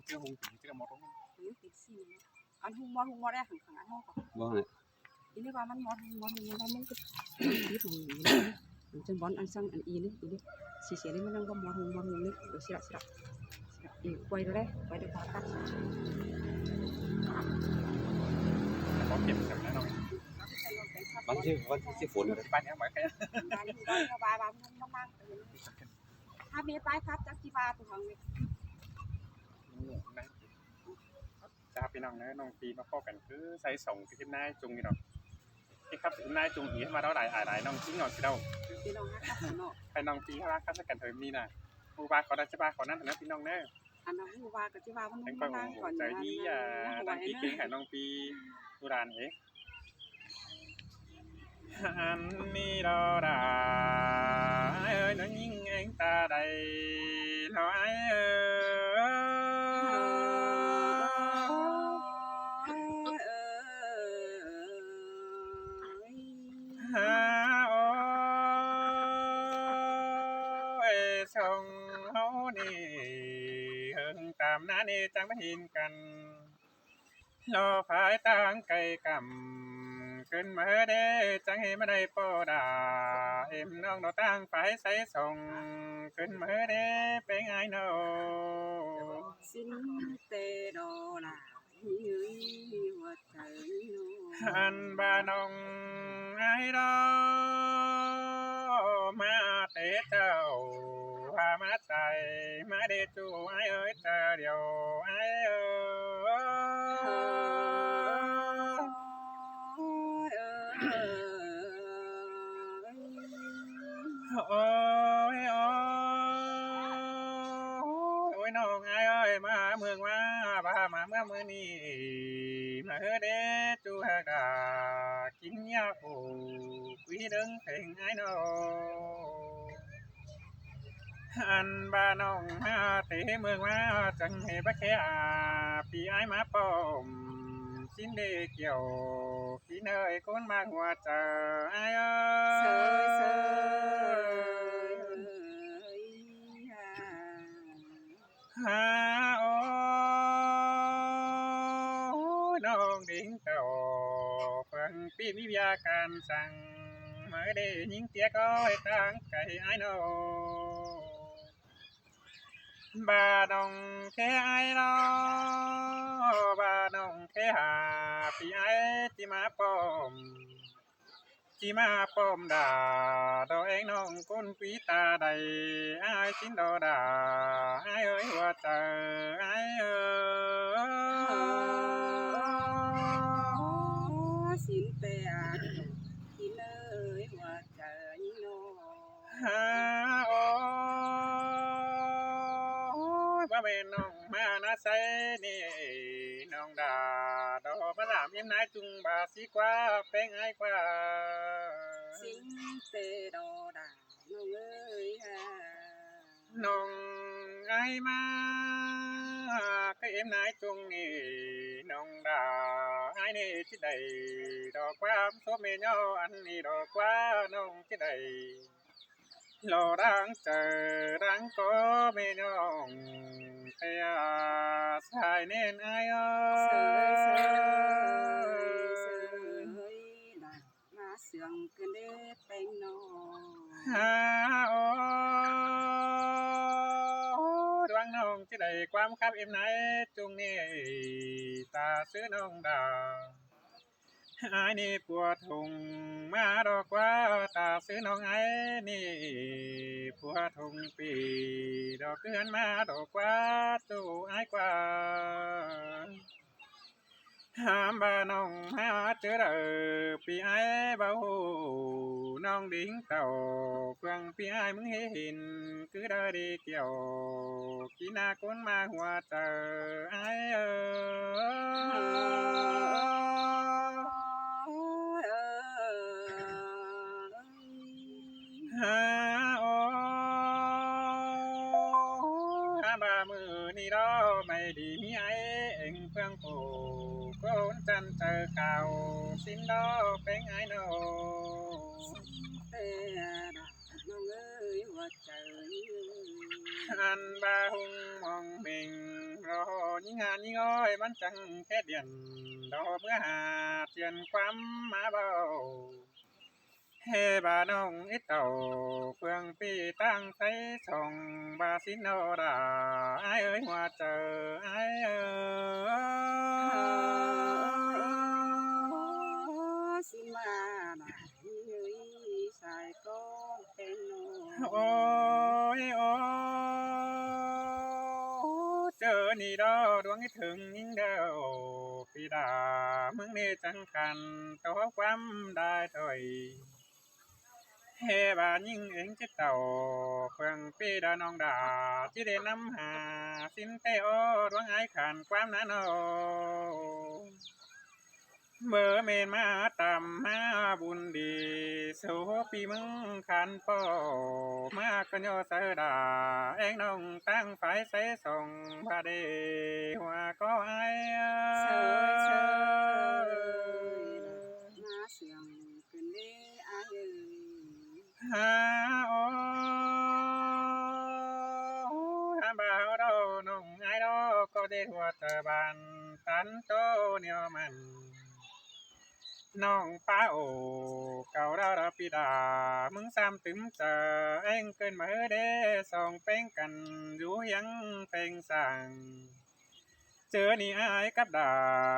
chưa hùng thì chưa một đúngติดซีอันหุ่มมอได้ขังอันห้องก่อน บ่เนี่ย อีนี่ว่ามันมอมันก็ยึดตรงนี้มันจนบอลอันสั่งอันอีนี่สีเสียนี่มันนั่งก็มอนี่เดี๋ยวสิละอีกไปได้ปากัด có kiểm tra nó rồi วันที่ฝน ban nhá mấy cái บามันมั่งถ้ามีไปครับจักจีบาตัวนี้ จะพี่น้องนะน้องปีมาพอกันคือใส่ส่งที่ขึ้นหน้าจุงนี่หรอกที่ครับขึ้นหน้าจุงหีมาเราหลายน้องชิ้นหน่อยสิเรา พี่น้องฮักกันเนาะ ไปน้องปีเขารักกันสักกันเถอะนี่นะครูบาขอได้จะบาขอนั่นนะพี่น้องเนอะ อันนั้นผู้ว่ากับจีบามัน ทั้ง มั่ ก็ งก่อน ใจดีน้องปีเก่งให้น้องปีดูดานเอ๊ะอันนี้เราได้เอ้ยน้องยิ่งเองตาใดเราไอ้เอ้ฮะโอ้ยส่งเฮานี่เฮิงตามน้านี่จังไม่เห็นกันรอฝ่ายต่างไกลกำขึ้นมาเด้จังให้มาได้ปอดาเอ็มน้องเราตั้งฝ่ายใส่ส่งขึ้นมาเด้เป็นไงเนาะ สินเตโดลาฮิวัดใจโน อันบานองไอ้ดอมาเตะเจ้าพามาใจมาเดจูไอ้เอ้ยเจอเดียวไอ้เอ้โอ้ยโอ้ยน้องไอ้เอ้ยมาเมืองมาพามาเมื่อมือนี้มาเดจูฮากากินยาคูคุยเรื่องเพลงไอ้น้องอันบ้านน้องมาเตะเมืองมาจังให้บักแค่ปีไอ้มาป้อมสิ้นเดเกี่ยวขี้เนยคนมาหัวเจอไอ้เอ้ยฮาโอ้น้องดิ่งเต่าฟังปีมีวิยาการสั่งเมื่อได้ยิงเตี้ยก็ให้ตั้งไก่ไอ้น้องบาดองแค่ไอ้น้อบาดองแค่หาปีไอ้ที่มาป้อมด่าดอกเองน้องก้นปีตาใดไอ้ชิ้นดอด่าไอ้เอ้ยหัวใจไอ้เอ้ย สินเตอากินเลยวัดใจโน ฮาโอ้ยว่าเป็นน้องมานาใสนี่น้องดาดอกมะรามยิ้มนายจุงบาสีกว่าเป็นไงกว่า สินเตโดดาโนเอ้ยฮะ น้องไงมาก็เอ็มนายจุงนี่น้องดาไอ้นี่ที่ใดดอกความโสมเมยออันนี้ดอกว่าน้องที่ใดรอรังเจอรังก็ไม่น้องเทียสายเน้นไอ้เอ้ เสยเสย ย น่ะมาเสื่องกันเด้แต่งนอ ฮาโอ้ดวงน้องที่ใดความคับเอ็มไหนจุงนี่ตาซื้อน้องดาไอ้นี่ปวดถุงมาดอกว่าตาซื้อน้องไอ้นี่ปวดถุงปีดอกเกือนมาดอกว่าตู้ไอ้กว่าหามบาน้องมาเจอเด้อปีไอ้เบาน้องดิ้งเต่าเฟืองปีไอ้มึงเห็นคือเด้อดีเกี่ยวกีนาคนมาหัวเจอไอ้เอ้ยฮาโอ้ฮาบามือนี่ดอไม่ดีมีไอ้เอ็งเฟืองโผคนจันเจอเก่าสิ้นดอเป็นไงโน เตดาโนเอ้ยวัดใจ อันบาหุงมองมิงรอ ยิ่งงานยิ่งอ้อยมันจังแค่เดียนดอกเมื่อหาเตียนความมาเบาเฮบาน้องอิเต่าเฟืองปีตั้งใจส่องบาสินโนดาไอเอ้ยหัวเจอไอเอ้ย สิมาน่ะเฮ้ยสายก็เป็นโน โอ้ยโอ้เจอนี่ดอดวงให้ถึงยิ่งเดียวปีดามึงนี่จังกันต่อความได้ถอยเฮบานยิ่งเองจิตเต่าเฟืองปีดาน้องดาที่ได้นำหาสินเตโอดวงไอ้ขันความนั้นโอเมื่อเมนมาตามมาบุญดีโสปีมึงขันป่อมากันโยเสดาเองน้องตั้งไฟใส่ส่งบาเดหัวก็ไอ เสยเสยมาเสียงขึ้นเด้อายเอ้ย ฮาโอฮาบ่าวดอน้องไอดอก็ได้หัวเตบานตันโตเนียวมันน้องป้าโอเก่าดาปีดามึงซ้ำตึมเจอเอ็งเกินมาเด้ส่องเป้งกันอยู่ยังเป้งสั่งเจอนี่อายกับดา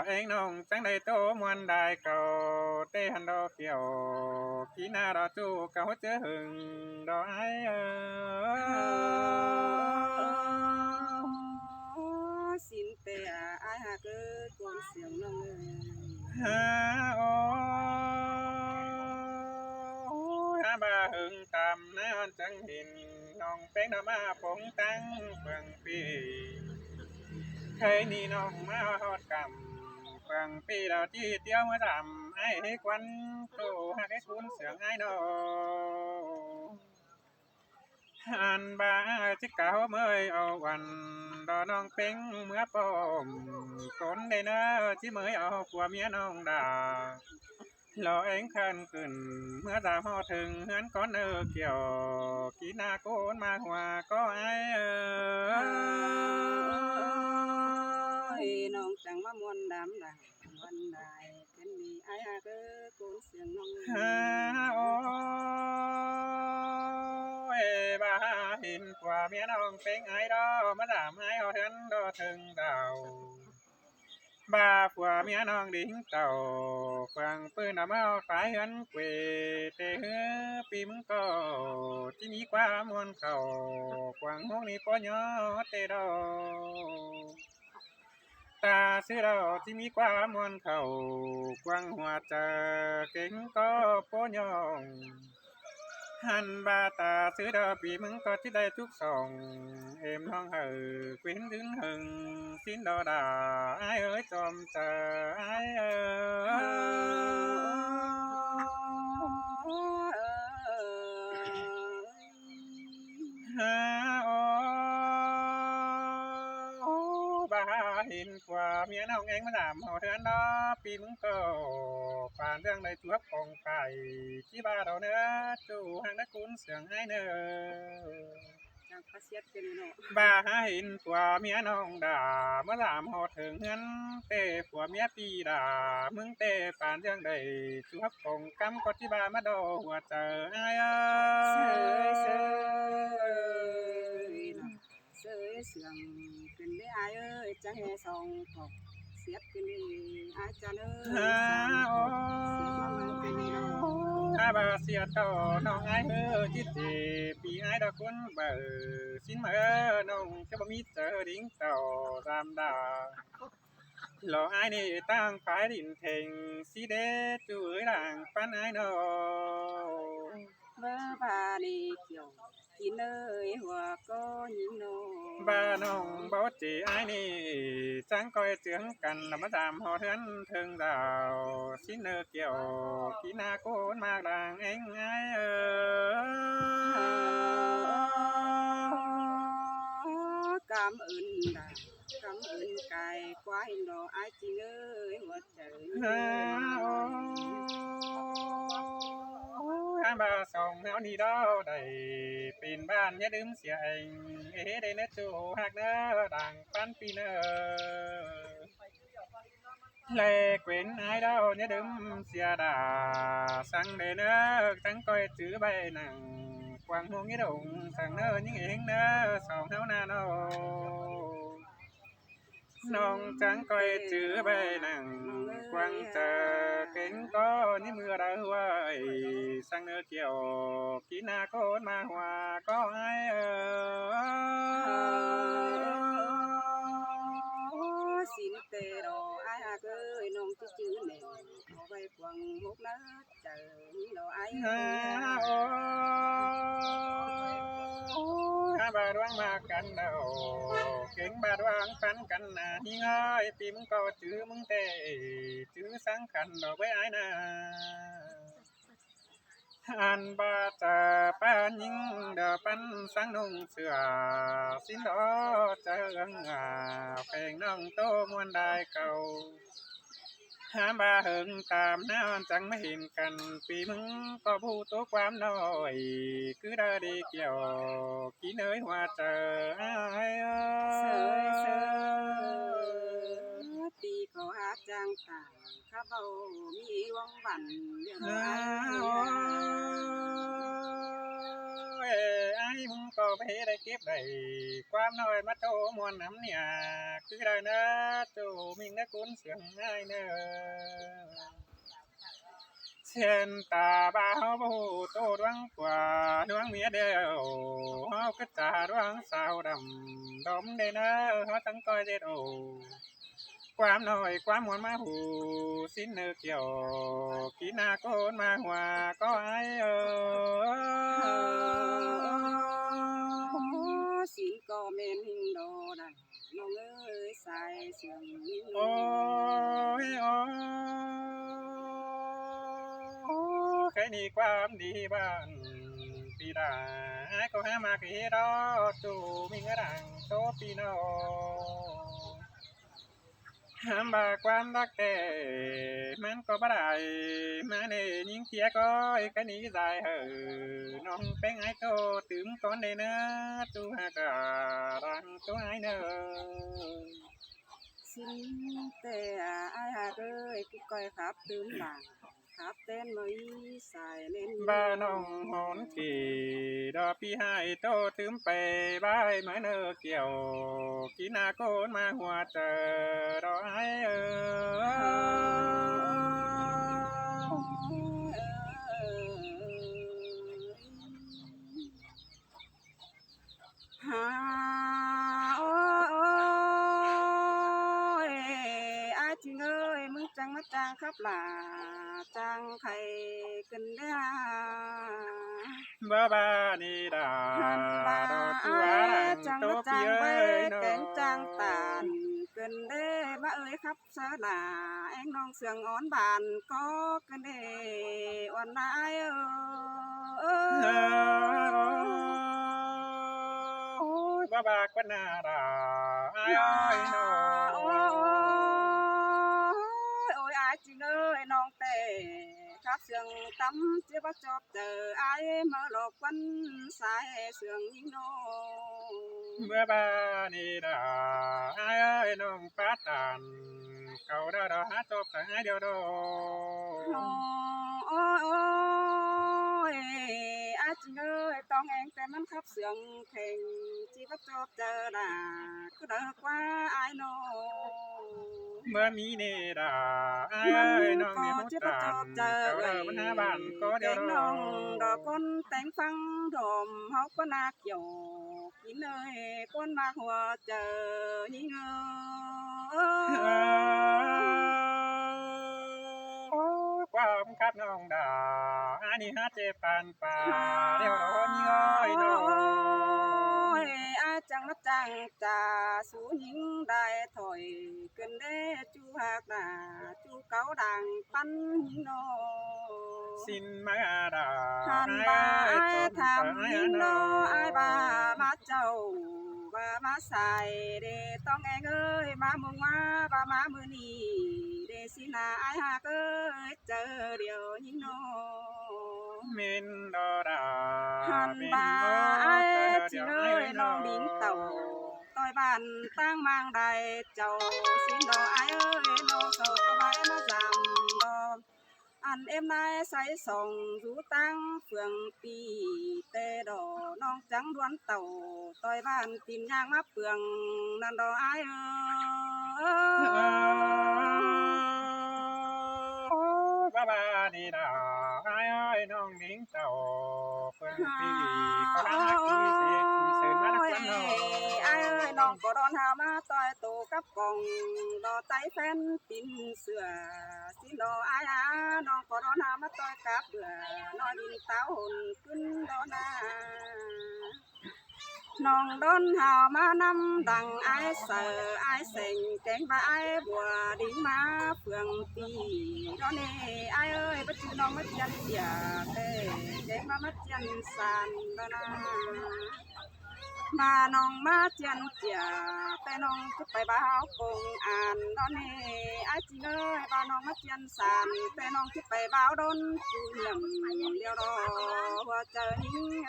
เอ็งน้องจังได้โตมวนได้เก่าเตหันดอกเกี่ยวกีหน้าดอกจูเก่าเจอหึงดอกไอสินเตะอายหาเกิดกวนเสียงน้องเอ้ย ฮาโอฮาบาหึงตามน้ำจังหินน้องเป็นดอกมาปงตั้งเฟืองปีเคยนี่น้องมาฮอดกำเฟืองปีดาวที่เตี้ยวมาดำไอ้ควันโตหักไอ้คุณเสียงไอ้น้องหันบาจิเก่าเมื่อยเอาวันดอน้องเป็งเมื่อปอมคนได้เนอที่เมื่อยเอาผัวเมียน้องด่ารอเองคันขึ้นเมื่อตาพอถึงเฮือนก้อนเกี่ยวกีนาโกนมาหัวก็ไอน้องจังมามวนดำดังวันใดเป็นดีอายหาเกิดกวนเสียงน้อง ฮาโอยบาหินผัวเมียน้องเป็งไอดอมาดามไอเอาเฮือนดอถึงดาวบาผัวเมียน้องดิ้งเต่าฟังปืนเอามาขายเฮือนเกวเตเฮือปีมึงก็ที่มีความมวนเข่าควังห้องนี้ปอยอเตดอตาซื้อเราที่มีความมวนเข่ากวางหัวใจเก่งก็ปอยองหันบาตาซื้อดอปีมึงก็ที่ได้ทุกสองเอ็มห้องเกวินถึงหึงสินดอดาไอเอ้ยจอมเจอไอเอ้ฮาโอบาหินกว่าเมียน้องเองมาดามเอาเทือนดอปีมึงก็ผ่านเรื่องในตัวกองไก่ที่บ้าเราเนื้อจู่ห่างนักคุณเสียงไอเนื้อ จังพระเสียดเป็นเนาะ บาหินผัวเมียน้องด่าเมื่อลามหอดถึงเงินเตะผัวเมียปีด่ามึงเตะปานเรื่องใดชัวกงกำกดที่บามาโดหัวเจอไอ้เสยเสยน่ะเสยเสียงขึ้นเด้ออายเอ้ยจังแห่สองขอบเสียดขึ้นเด้ออายจันเอ้ย ฮาโอ เสียดมาเมืองเป็นนี่เนาะ อาบาเสียต่อน้องไอ้จิตติปีไอ้ดอกคุณเบอสินเมื่อน้องจะบ่มีเจอดิ้งต่อตามดาหล่อไอ้นี่ตั้งฝ่ายดินเทงสีเดจุ้ยหลังปันไอ้น้อง เบอร์บาดีเกี่ยวกินเอ้ยหัวก็ยิงโน บ้าน้องบ่จีไอ้นี่จังก้อยเจืองกันละมาตามหอเทือนถึงดาวสินเกี่ยวกีนาโกนมากดังเอ็งไอ้กำอื่นดากำอื่นไก่ควายโนอายจริงเอ้ยหัวใจ ฮาโอ ห้าบาสองเฮานี่ดอได้เป็นบ้านอย่าลืมเสียเองได้เนื้อจูหักเนื้อดังปันปีเนื้อแลกเว้นไอ้ดาวอย่าลืมเสียดาสั่งได้เนื้อทั้งก้อยจื้อใบหนังกวางหงยี่ดงสั่งเนื้อยิ่งเองเนื้อสองเฮานาโนน้องจังก้อยจื้อใบหนังกวางเจอเก่งก็นี่มือเราไว้สั่งเนื้อเกี่ยวกินนาโคตมาหัวก็ไอ้xin tê đồ ai hà ơi nông chứ chữ nè nó bay quăng một lá chờ như đồ ai bà đoán mà cắn đầu kính bà đoán phán cắn nà hi ơi tìm có chữ mừng tê chữ sáng khăn đồ với ai nà an ba trà ba những đờ pan sáng nung sửa xin đó chờ phèn nông tô muôn đài cầu ba hưởng tạm nào chẳngไม่เห็นกันปีมึงก็พูดตัวความน้อยcứ đã đi kiểu kỹ nơi hoa trờiตีเขาหาจางต่างข้าเบามีวังวันเรื่องaiมึงก็ไปได้เก็บได้ความน้อยมาโตมวนน้ำเนี่ยคือได้นะโจมิงนะคุณเสียงง่ายเนอเช่นตาบ้าเขาบูโตดวงกว่าดวงเมียเดียวเขาก็จ่าดวงสาวดำดมเดนะเขาตั้งก้อยเด็ดโอความน้อยความมวนมาหูสิ้นเนื้อเกี่ยวกีนาโกนมาหัวก็ไอxin có men hình đồ đằng nông ơi sai sườnโอ้ยโอ้แค่นี้ความดีบ้านปีดาก็หามากี่ดอจูมีกระดังโตปีโนห้ามบาความรักแต่มันก็บ่ได้มาในยิ่งเทียก็ก็หนีใจเหอน้องเป็นไอ้โตตื่มก่อนได้เนอจูหากะรังตัวไอ้เนอ xin tê ai hà ơi cứ coi khắp tướng bảng khắp tên mới xài lên บ้านน้องหอนที่ดอกพี่ให้โตถึงไปบายเหมือนเกี่ยวกินนาโกนมาหัวเจอดอกไอ้hà ôi ai chừng ơiมึงจังมาจางครับล่ะจางใครกันเด้อ บ้าบ้านี่ดา หันมา ดอกจัว ai ดัง จัง โต มา พี่ จาง เอ้ เบ้ ยน้อ เป็นจางตานเกินเด้มาเอ้ยครับเสอด่าเอ็งน้องเสืองอ้อนบานก็กันเด้อ่อนนายโอ้ยบ้าบ้ากว่านาดาไอ้ ôi น้อ ôi ai chị ơi non tè khắp sườn tắm chưa bắt chọt chờ ai mở lột quanh sai sườn những nô เมื่อบ้านนี่ดาไอ้เอ้ยน้องป้าตานเก่าดาดาหาจบแต่ไอ้เดียวโด ôi ôi ai chị ơi con em temมันkhắp sườn thèn chỉ bắt chọt chờ là cứ đợi qua ai nô เมื่อมีเนดาไอ้เอ้ยน้องมีหัวตานเก่าดามันหาบ้านก็เดียว tiếng โด non đò con tánh phăng đồm hóc con na kiểu kín ơi con ma hoa chờ nhí ngơ โอ้ความคัดน้องดาอันนี้ฮะเจปานป่าเดี๋ยวโดนย้อยโด ôi ai chẳng mắt chẳng trà số những đại thổi cần đế chú hạc đà chú cáo đàng pan những nô สินมาดา hàn bà ai tham những nô ai bà má châu bà má xài để tông em ơi má mừng má bà má mưa nì để xin là ai hạc ơi chờ điều những nô เมนดอดา hàn bà ai chị ơi non đỉnh tàu tôi bàn tang mang đài chầu xin đồ ai ơi nó sầu có bãi nó giảm đò ăn em nay say sòng rú tang phường pì tê đỏ non trắng đoán tàu tôi bàn tìm nhang máp phường nan đò ai ơi ba đi đà ai ơi non đỉnh tàu phương phi có đá kỹ sơn má đắc quán nô ai ơi non có đón hào má tôi tổ cấp vòng đò tay phen tin sửa xin đò ai non có đón hào má tôi cáp bữa nói đi táo hồn cưng đò na non đón hào má năm đằng ai sợ ai sành kén và ai bùa đi má phường pì đó nè ai ơi bất cứ non mất chân chìa tê kén và mất chân sàn đó na mà non má chân chìa tê non chút phải báo cùng an đó nè ai chị ơi bà non mất chân sàn tê non chút phải báo đón chú nhầm điều đó hoa chờ những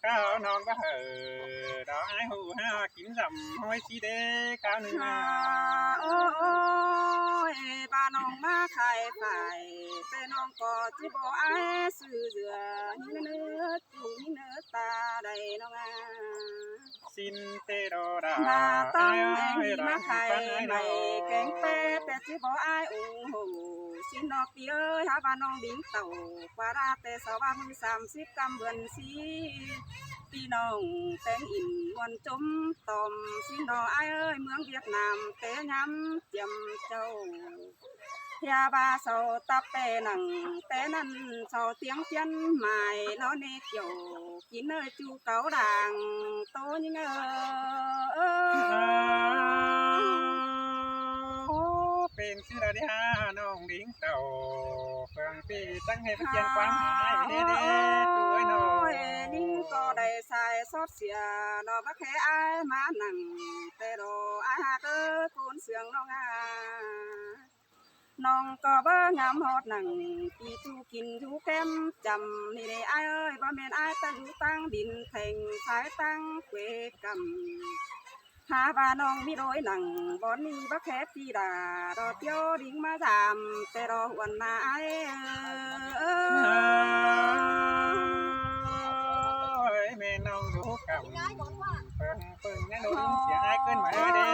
cao non ba hờ đó ai hù ha kiếm dầm hôi chi đê cao nương ôi bà non má khai phải tê non có chỉ bộ ai sư dừa như nước chú như nước ta đầy non xin tê đồ đà bà tông em ai đi má khai mày kén tê tê chỉ bộ ai ủng hộ xin nó kia ơi hả bà non biến tàu qua ra tê sáu ba mươi sám ship cam vườn xí đi nông tên in nguồn chấm tòm xin nó ai ơi mướn Việt Nam té nhắm chầm châu ya ba sầu tập tê nằng té năn sầu tiếng chân mài nó nê kiểu kín ơi chu cáo đàng tô nhưเป็นชื่ออะไรฮะน้องดิ้งเต่าเฟืองปีตั้งให้เป็นเกียนความหมายเด้เด้ตัวน้อย ninh có đầy sai sót xìa nó bắt khé ai má nằng tê đồ ai ha cơ cuốn sương nó nga nong có bơ ngắm hót nằng kỳ chu kín chu kem chầm nì đây ai ơi ba men ai ta du tăng đình thành thái tăng quê cầm hà ba nong mi đôi nằng bón ni bắt khép đi đà đò tiêu đinh má giảm tê đồ huần na aiแม่น้องรู้กับเปิงเปิงนั่นโดนเสียงไอ้ขึ้นมาเด้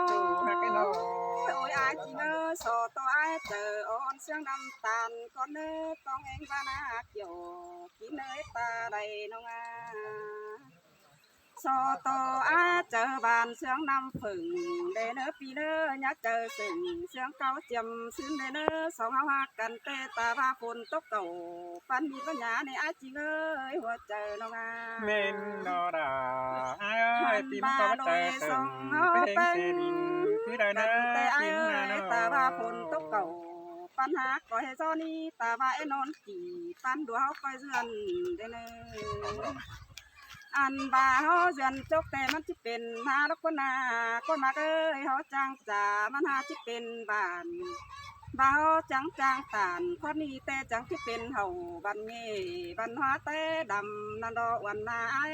ตูฮักไอ้น้อง ôi ai chỉ ngờ sò to ai chờ ôn sương năm tàn con nơ con anh ba na kiểu kỹ nơi ta đầy nông sò to ai chờ bàn sương năm phừng để nơ pi nơ nhắc chờ sừng sương cao chầm xuyên để nơ sò hoa hoa cần tê ta ba phun tốc cầu pan mi có nhà này ai chỉ ngờ hoa chờ nông เมนดอดาไอ้เอ้ยติมก็มาเจอตึงเพลงเซดินคือได้เด้อ แต่ไอ้ ติม เอ้ นาย เนาะ ตาบาฝนตกเก่าปัญหาก็ให้ซ้อนี่ตาบาไอ้นอนกี่ปันดัวเฮาไปเรือนได้เลยอันบาเฮาเรือนจกแต่มันสิเป็นหาลักคนนาคนมาเอ้ยเฮาจังจ่ามันหาสิเป็นบ้านบ่าวจังจางตานคนนี้แต่จังที่เป็นเฮาบันเงบันหัวแต่ดำนันดอกวันนาไอ้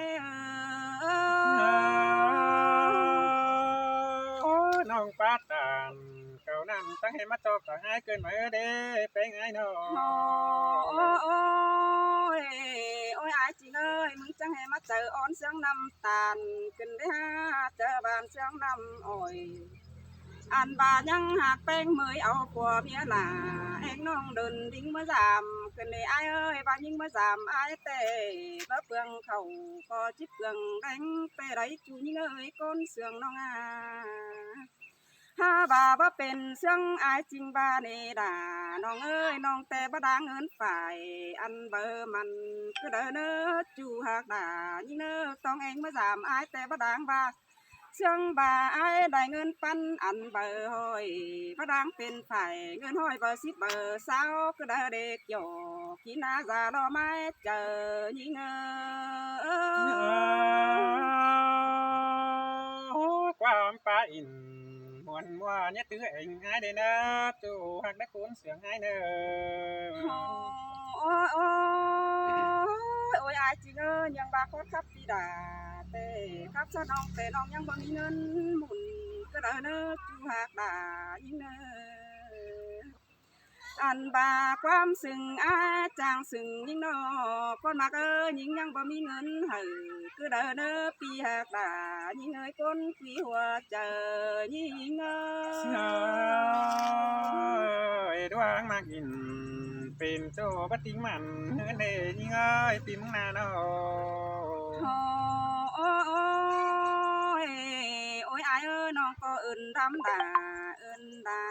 น้องป้าตานเก่านั่นตั้งให้มาจบต่อให้เกินมาเด้เป็นไงเนาะ โอ้ยโอ้ยอายจริงเอ้ยมึงจังให้มาเจออ่อนเสียงน้ำตาลขึ้นได้ฮะเจอบานเสียงน้ำอ้อยอันบายังหักแป้งเมยเอาผัวเมียหล่าเอ็งน้องเดินดิ้งมาสามขึ้นได้อายเอ้ยบายิงมาสามอายเตะบ่เปลืองเขาก็จิบเปลืองแดงไปไรจูยิงเอ้ยก้นเสียงน้องถ้าบ่าบ่เป็นเสียงอายจริงบ่านี่ด่าน้องเอ้ยน้องแต่บ่ด่าเงินฝ่ายอันเบอร์มันก็เด้อเน้อจูหักด่ายิงเน้อต้องเองมาสามอายแต่บ่ด่างบ่าเสียงบ่าอายได้เงินปันอันเบอร์ห้อยบ่ด่างเป็นฝ่ายเงินห้อยเบอร์10เบอร์20ก็เด้อเด็กโยกินอาซาดอไม้เจอยิงความป้าอินมวน ว่าnhớ tứ ảnh ai đây nè chú hạc đã cuốn sướng ai nè โอ้ยโอ้ยโอ้ยอายจริงยังบาโคตรครับพี่ดาเต้ครับซะน้องแต่น้องยังบ่มีเงินหมุนก็เด้อเน้อจูหากดายิ่งเน้ออันบาความสึงอาจางสึงยิ่งนอคนมากยิ่งยังบ่มีเงินให้ก็เด้อเน้อพี่หากดายิ่งเอ้ยคนพี่หัวใจยิ่งเอ้ ơi đoán mà nhìn pin cho bất tính mặn hơn đề nhưng ơi pin mong nào đâu โอ้ยโอ้ยอายน้องก็อื่นรำดาอื่นได้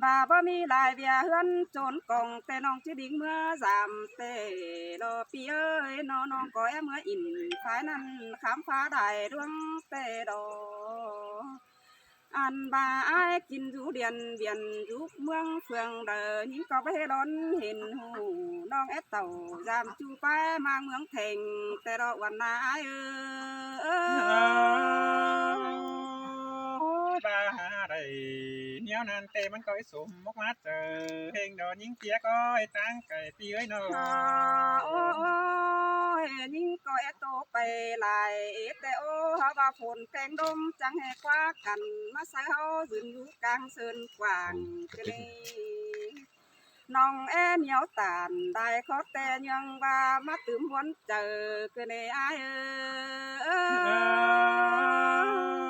บาบ่มีหลายเบียเฮือนโจนกองแต่น้องจะดิ่งเมื่อสามเตรอปีเอ้ยน้องก็แอเมื่ออินฝ่ายนั้นขามฟ้าได้ดวงเตดออันบาอายกินอยู่เดียนเบียนอยู่เมืองเฟืองเดินหิ้งก็ไปร้อนเห็นหูน้องแอดเต่ายามจูไปมาเมืองเพ่งแต่รอวันนาอายเอ้ย ôi bà đầy nhau nan têมันcoi sum mốc mát trời hình đó những kia coi tăng cày pi ơi nó โอ้ยยิ่งก็แอโตไปหลายแต่โอ้เฮาว่าฝนแกงดมจังแหกว่ากันมาใส่เฮายืนอยู่กลางเซินกว้างกะลีน้องแอเหนียวตานได้ขอแต่ยังว่ามาตื่มหวนเจอคือในอายเอ้ย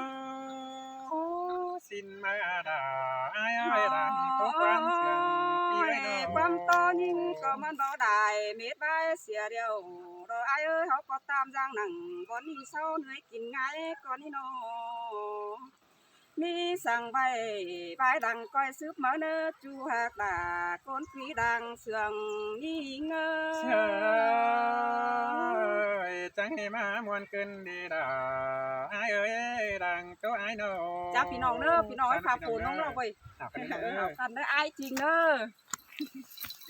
xin mà đà ai ơi đàn có quan trường pi ơi ความ nó ต่อยิ่งก็มันบ่ได้เม็ดไว้เสียเดียวรออายเฮาก็ตามจังหนังบ่นี้เศร้าเหนื่อยกินง่ายก่อนนี้น้อมีสั่งใบดังก้อยซึบมาเนอจูหากดาก้นปีดังเสืองยิ่งtrời chẳng hề mà muôn cơn đi đà ai ơi đàn có ai nó จ้าพี่น้องเด้อพี่น้องให้พาปูน้องเราไป เอากันเด้อ กันได้อายจริงเด้อ